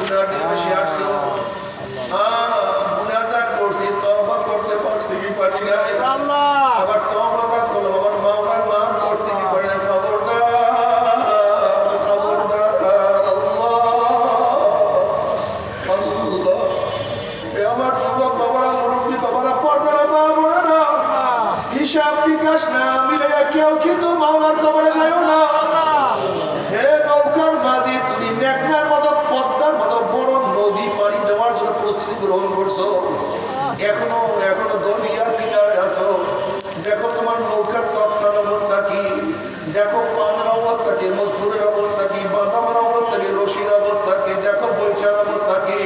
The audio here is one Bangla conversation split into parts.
গুনার দিকে বেশি আসছো। মুনাজাত করছি, তওবা করতে পারছি কি পারি নাই? আবার তওবা করলাম, আমার মাওলার মাফ করছি কি পারি না? খবরদার আল্লাহ আল্লাহ। আমার যুবক বাবারা, মুরব্বী বাবারা, পর্দারা মা বোনেরা, হিসাব নিকাশ না মিলাইয়া কেউ কিন্তু মাওলার কবরে যায়ও না। হে নৌকার মাঝি, তুমি মেঘনার মতো, পদ্মার মতো বড় নদী পানি দেওয়ার জন্য প্রস্তুতি গ্রহণ করছো। এখনো দরিয়ার কিনারে আছো। দেখো তোমার নৌকার তক্তার অবস্থা কি, দেখো পানের অবস্থা কি, মজদুরের অবস্থা কি, বাদামের অবস্থা কি, রশির অবস্থা কি, দেখো বৈচার অবস্থা কি।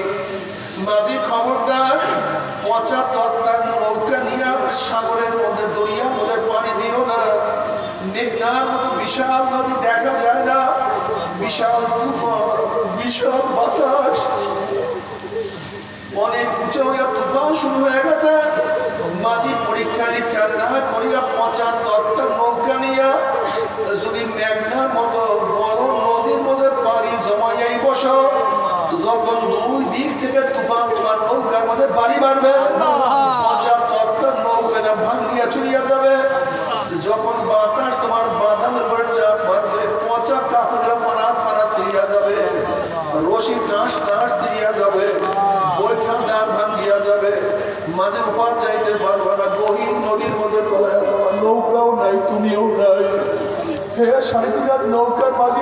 মাঝি খবরদার, পচা তক্তার নৌকা নিয়ে সাগরের মধ্যে, দরিয়ার মধ্যে পানি দিও না। মেঘনার মতো বিশাল নদী দেখা যায় না, বিশাল তুফান, বিশাল বাতাস, অনেক উঁচু হইয়া তুফান শুরু হয়ে গেছে। মাঝি পরীক্ষা নিরীক্ষা না করিয়া পচা তক্তার নৌকা নিয়া যদি মেঘনার মতো বড় নদীর মধ্যে পানি জমাইয়াই বসো, যখন দুই দিক থেকে তুফান তোমার নৌকার মধ্যে বাড়ি মারবে, পচা তক্তার নৌকাটা ভাঙ্গিয়া চুরিয়া যাবে। যখন বাতাস তোমার বাদামের উপরে চাপ মারবে, পচা কাপড়ে ফানা ছিঁড়িয়া যাবে, রশি টাস ছিঁড়িয়া যাবে, বৈঠা দাঁড় ভাঙ্গিয়া যাবে। মাঝে উপর যাইতে পারবে না, গহীন নদীর মধ্যে তলায় তোমার নৌকাও নাই, তুমিও নাই। হে সাড়ে নৌকার মাঝি